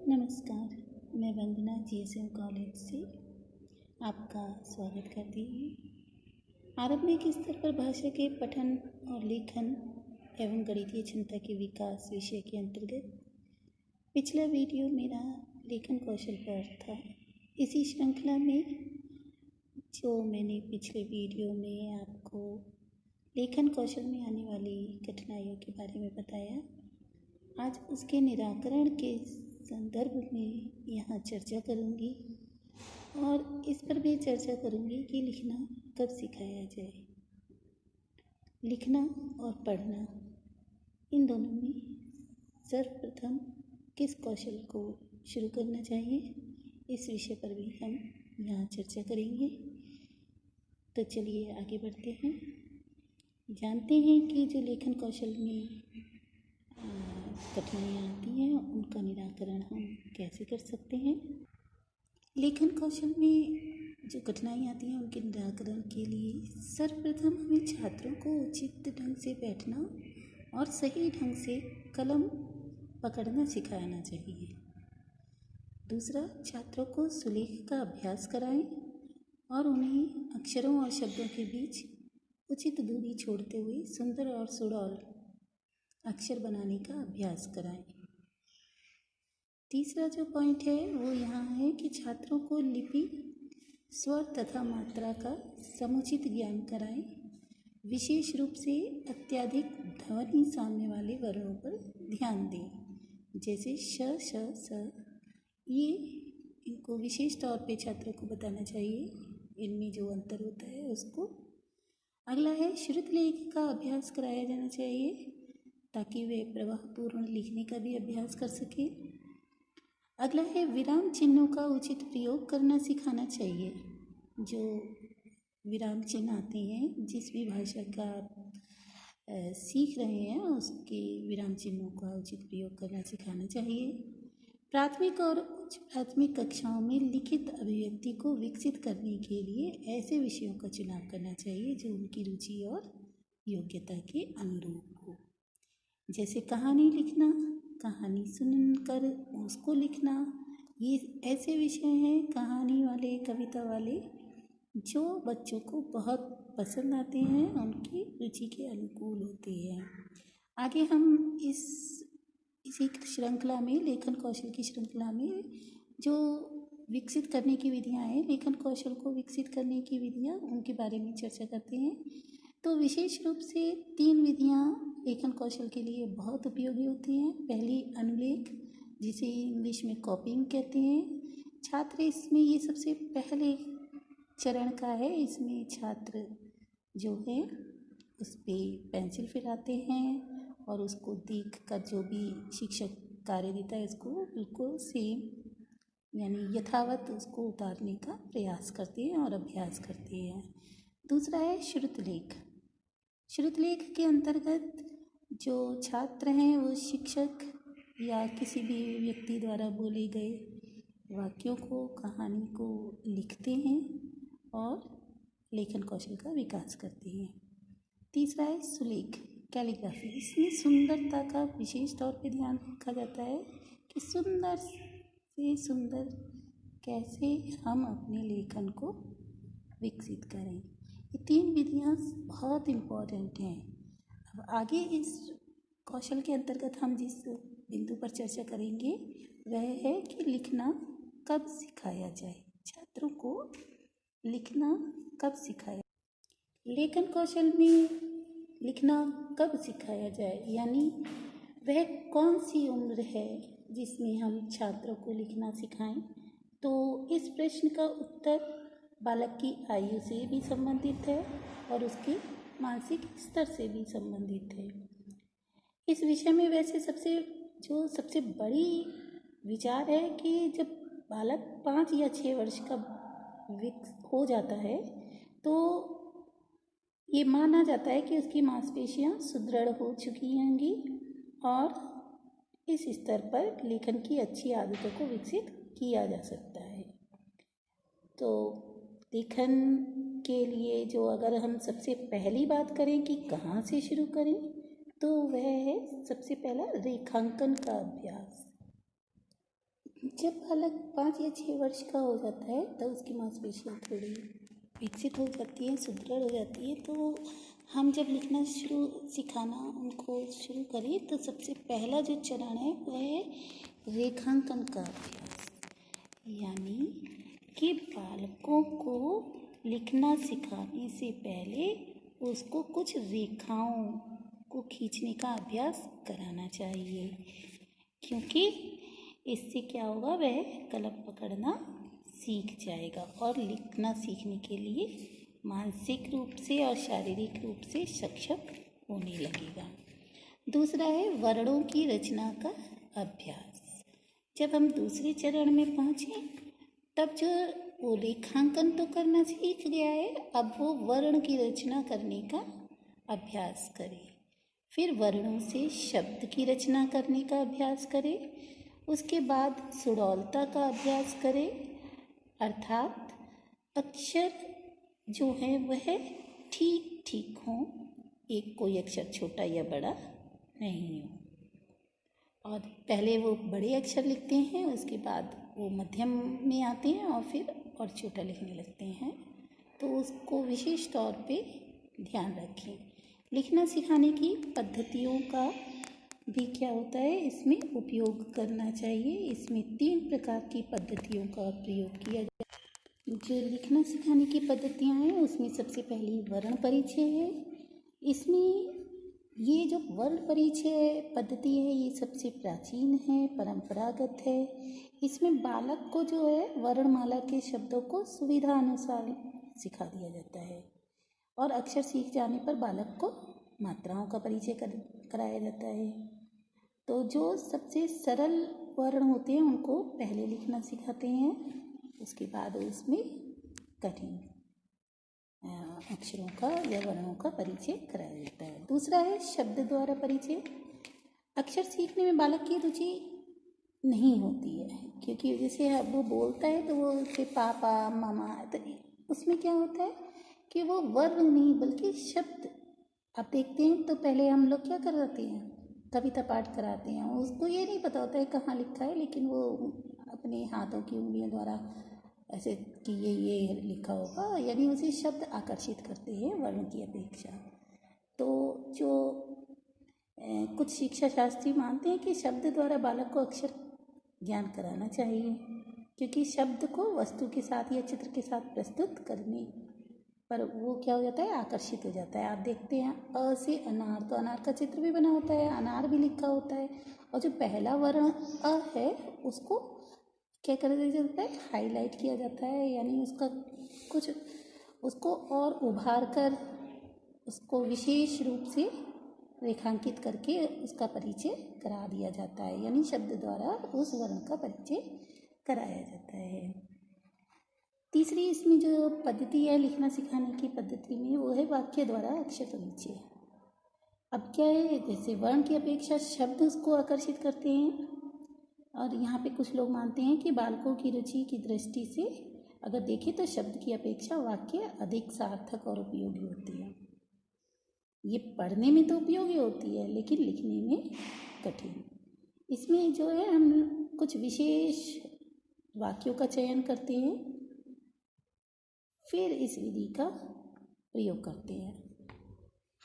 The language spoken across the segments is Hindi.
नमस्कार, मैं वंदना जीएसएम कॉलेज से आपका स्वागत करती हूँ। आरंभिक स्तर पर भाषा के पठन और लेखन एवं गणितीय क्षमता के विकास विषय के अंतर्गत पिछला वीडियो मेरा लेखन कौशल पर था। इसी श्रृंखला में जो मैंने पिछले वीडियो में आपको लेखन कौशल में आने वाली कठिनाइयों के बारे में बताया, आज उसके निराकरण के संदर्भ में यहाँ चर्चा करूँगी और इस पर भी चर्चा करूँगी कि लिखना कब सिखाया जाए। लिखना और पढ़ना इन दोनों में सर्वप्रथम किस कौशल को शुरू करना चाहिए, इस विषय पर भी हम यहाँ चर्चा करेंगे। तो चलिए आगे बढ़ते हैं। जानते हैं कि जो लेखन कौशल में कठिनाइयाँ आती हैं उनका निराकरण हम कैसे कर सकते हैं। लेखन कौशल में जो कठिनाइयाँ आती हैं उनके निराकरण के लिए सर्वप्रथम हमें छात्रों को उचित ढंग से बैठना और सही ढंग से कलम पकड़ना सिखाना चाहिए। दूसरा, छात्रों को सुलेख का अभ्यास कराएं और उन्हें अक्षरों और शब्दों के बीच उचित दूरी छोड़ते हुए सुंदर और सुडौल अक्षर बनाने का अभ्यास कराएं। तीसरा जो पॉइंट है वो यहाँ है कि छात्रों को लिपि, स्वर तथा मात्रा का समुचित ज्ञान कराएं। विशेष रूप से अत्यधिक ध्वनि सामने वाले वर्णों पर ध्यान दें, जैसे श, श, स। ये इनको विशेष तौर पे छात्रों को बताना चाहिए, इनमें जो अंतर होता है उसको। अगला है श्रुत लेख का अभ्यास कराया जाना चाहिए ताकि वे प्रवाहपूर्ण लिखने का भी अभ्यास कर सके। अगला है विराम चिन्हों का उचित प्रयोग करना सिखाना चाहिए। जो विराम चिन्ह आते हैं, जिस भी भाषा का आप सीख रहे हैं उसके विराम चिन्हों का उचित प्रयोग करना सिखाना चाहिए। प्राथमिक और उच्च प्राथमिक कक्षाओं में लिखित अभिव्यक्ति को विकसित करने के लिए ऐसे विषयों का चुनाव करना चाहिए जो उनकी रुचि और योग्यता के अनुरूप हो, जैसे कहानी लिखना, कहानी सुनकर उसको लिखना। ये ऐसे विषय हैं कहानी वाले, कविता वाले, जो बच्चों को बहुत पसंद आते हैं, उनकी रुचि के अनुकूल होते हैं। आगे हम इसी श्रृंखला में, लेखन कौशल की श्रृंखला में जो विकसित करने की विधियाँ हैं, लेखन कौशल को विकसित करने की विधियाँ, उनके बारे में चर्चा करते हैं। तो विशेष रूप से 3 विधियाँ लेखन कौशल के लिए बहुत उपयोगी होती हैं। पहली अनुलेख, जिसे इंग्लिश में कॉपिंग कहते हैं। छात्र इसमें, ये सबसे पहले चरण का है। इसमें छात्र जो है उस पर पेंसिल फिराते हैं और उसको देख कर जो भी शिक्षक कार्य देता है उसको बिल्कुल सेम यानी यथावत उसको उतारने का प्रयास करते हैं और अभ्यास करते हैं। दूसरा है श्रुतलेख। श्रुतलेख के अंतर्गत जो छात्र हैं वो शिक्षक या किसी भी व्यक्ति द्वारा बोले गए वाक्यों को, कहानी को लिखते हैं और लेखन कौशल का विकास करते हैं। तीसरा है सुलेख, कैलीग्राफी। इसमें सुंदरता का विशेष तौर पे ध्यान रखा जाता है कि सुंदर से सुंदर कैसे हम अपने लेखन को विकसित करें। ये 3 विधियाँ बहुत इम्पॉर्टेंट हैं। अब आगे इस कौशल के अंतर्गत हम जिस बिंदु पर चर्चा करेंगे वह है कि लिखना कब सिखाया जाए। छात्रों को लिखना कब सिखाया, लेखन कौशल में लिखना कब सिखाया जाए, यानी वह कौन सी उम्र है जिसमें हम छात्रों को लिखना सिखाएं। तो इस प्रश्न का उत्तर बालक की आयु से भी संबंधित है और उसके मानसिक स्तर से भी संबंधित है। इस विषय में वैसे सबसे बड़ी विचार है कि जब बालक 5 या 6 वर्ष का हो जाता है तो ये माना जाता है कि उसकी मांसपेशियां सुदृढ़ हो चुकी होंगी और इस स्तर पर लेखन की अच्छी आदतों को विकसित किया जा सकता है। तो लेखन के लिए जो अगर हम सबसे पहली बात करें कि कहाँ से शुरू करें, तो वह है सबसे पहला रेखांकन का अभ्यास। जब बालक 5 या 6 वर्ष का हो जाता है तब उसकी मांसपेशियाँ थोड़ी विकसित हो जाती हैं, सुदृढ़ हो जाती है। तो हम जब लिखना सिखाना उनको शुरू करें तो सबसे पहला जो चरण है वह है रेखांकन का अभ्यास। यानी कि बालकों को लिखना सिखाने से पहले उसको कुछ रेखाओं को खींचने का अभ्यास कराना चाहिए, क्योंकि इससे क्या होगा, वह कलम पकड़ना सीख जाएगा और लिखना सीखने के लिए मानसिक रूप से और शारीरिक रूप से सक्षम होने लगेगा। दूसरा है वर्णों की रचना का अभ्यास। जब हम दूसरे चरण में पहुँचे तब जो वो रेखांकन तो करना सीख गया है, अब वो वर्ण की रचना करने का अभ्यास करे। फिर वर्णों से शब्द की रचना करने का अभ्यास करे। उसके बाद सुडौलता का अभ्यास करे, अर्थात अक्षर जो है वह ठीक ठीक हो, एक कोई अक्षर छोटा या बड़ा नहीं हो। और पहले वो बड़े अक्षर लिखते हैं, उसके बाद वो मध्यम में आते हैं और फिर और छोटा लिखने लगते हैं। तो उसको विशेष तौर पे ध्यान रखें। लिखना सिखाने की पद्धतियों का भी क्या होता है, इसमें उपयोग करना चाहिए। इसमें 3 प्रकार की पद्धतियों का प्रयोग किया जाता है। जो लिखना सिखाने की पद्धतियाँ हैं उसमें सबसे पहली वर्ण परिचय है। इसमें ये जो वर्ण परिचय पद्धति है ये सबसे प्राचीन है, परंपरागत है। इसमें बालक को जो है वर्णमाला के शब्दों को सुविधा अनुसार सिखा दिया जाता है और अक्षर सीख जाने पर बालक को मात्राओं का परिचय कराया जाता है। तो जो सबसे सरल वर्ण होते हैं उनको पहले लिखना सिखाते हैं, उसके बाद उसमें कठिन अक्षरों का या वर्णों का परिचय कराया जाता है। दूसरा है शब्द द्वारा परिचय। अक्षर सीखने में बालक की रुचि नहीं होती है, क्योंकि जैसे वो बोलता है तो वो उसे पापा मामा, तो उसमें क्या होता है कि वो वर्ण नहीं बल्कि शब्द। आप देखते हैं तो पहले हम लोग क्या कराते हैं, कविता पाठ कराते हैं। उसको ये नहीं पता होता है कहाँ लिखा है, लेकिन वो अपने हाथों की उंगलियों द्वारा ऐसे कि ये लिखा होगा, यानी उसे शब्द आकर्षित करते हैं वर्ण की अपेक्षा। तो जो कुछ शिक्षा शास्त्री मानते हैं कि शब्द द्वारा बालक को अक्षर ज्ञान कराना चाहिए, क्योंकि शब्द को वस्तु के साथ या चित्र के साथ प्रस्तुत करने पर वो क्या हो जाता है, आकर्षित हो जाता है। आप देखते हैं अ से अनार, तो अनार का चित्र भी बना होता है, अनार भी लिखा होता है, और जो पहला वर्ण अ है उसको क्या कर दिया जाता है, हाईलाइट किया जाता है, यानी उसका कुछ उसको और उभार कर उसको विशेष रूप से रेखांकित करके उसका परिचय करा दिया जाता है, यानी शब्द द्वारा उस वर्ण का परिचय कराया जाता है। तीसरी इसमें जो पद्धति है लिखना सिखाने की पद्धति में, वो है वाक्य द्वारा अक्षर परिचय। अब क्या है, जैसे वर्ण की अपेक्षा शब्द उसको आकर्षित करते हैं, और यहाँ पे कुछ लोग मानते हैं कि बालकों की रुचि की दृष्टि से अगर देखें तो शब्द की अपेक्षा वाक्य अधिक सार्थक और उपयोगी होती है। ये पढ़ने में तो उपयोगी होती है लेकिन लिखने में कठिन। इसमें जो है हम कुछ विशेष वाक्यों का चयन करते हैं, फिर इस विधि का प्रयोग करते हैं।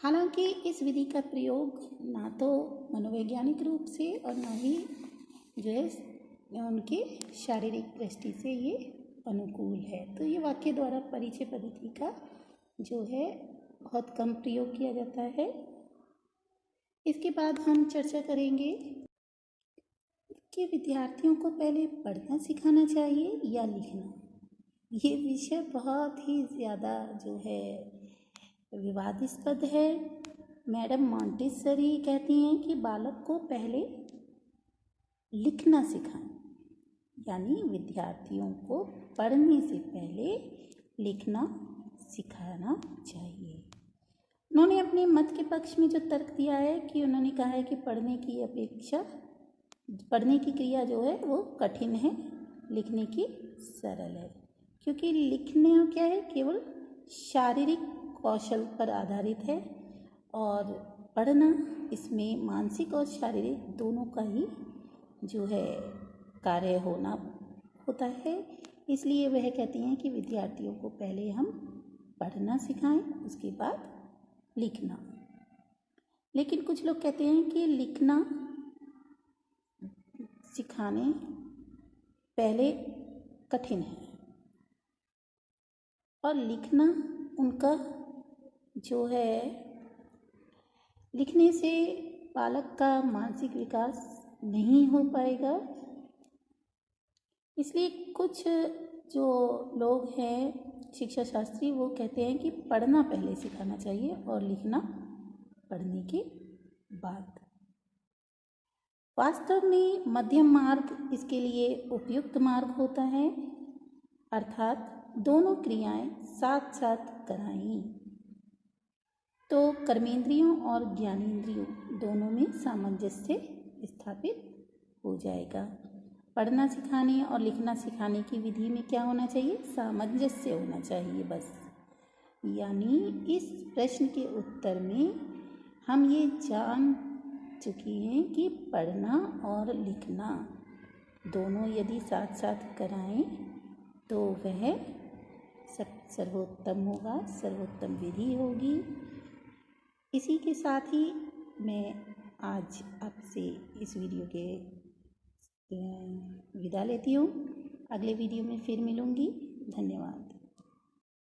हालांकि इस विधि का प्रयोग ना तो मनोवैज्ञानिक रूप से और ना ही जो है उनके शारीरिक दृष्टि से ये अनुकूल है। तो ये वाक्य द्वारा परिचय पद्धति का जो है बहुत कम प्रयोग किया जाता है। इसके बाद हम चर्चा करेंगे कि विद्यार्थियों को पहले पढ़ना सिखाना चाहिए या लिखना। ये विषय बहुत ही ज़्यादा जो है विवादास्पद है। मैडम मॉन्टेसरी कहती हैं कि बालक को पहले लिखना सिखाएं, यानी विद्यार्थियों को पढ़ने से पहले लिखना सिखाना चाहिए। उन्होंने अपने मत के पक्ष में जो तर्क दिया है कि उन्होंने कहा है कि पढ़ने की अपेक्षा पढ़ने की क्रिया जो है वो कठिन है, लिखने की सरल है, क्योंकि लिखने क्या है केवल शारीरिक कौशल पर आधारित है और पढ़ना इसमें मानसिक और शारीरिक दोनों का ही जो है कार्य होता है। इसलिए वह कहती हैं कि विद्यार्थियों को पहले हम पढ़ना सिखाएं, उसके बाद लिखना। लेकिन कुछ लोग कहते हैं कि लिखना सिखाने पहले कठिन है और लिखना उनका जो है, लिखने से बालक का मानसिक विकास नहीं हो पाएगा। इसलिए कुछ जो लोग हैं शिक्षा शास्त्री, वो कहते हैं कि पढ़ना पहले सिखाना चाहिए और लिखना पढ़ने के बाद। वास्तव में मध्यम मार्ग इसके लिए उपयुक्त मार्ग होता है, अर्थात दोनों क्रियाएं साथ साथ कराएं तो कर्मेंद्रियों और ज्ञानेंद्रियों दोनों में सामंजस्य स्थापित हो जाएगा। पढ़ना सिखाने और लिखना सिखाने की विधि में क्या होना चाहिए? सामंजस्य होना चाहिए बस। यानी इस प्रश्न के उत्तर में हम ये जान चुके हैं कि पढ़ना और लिखना दोनों यदि साथ साथ कराएं तो वह सर्वोत्तम होगा, सर्वोत्तम विधि होगी। इसी के साथ ही मैं आज आपसे इस वीडियो के विदा लेती हूँ। अगले वीडियो में फिर मिलूँगी। धन्यवाद।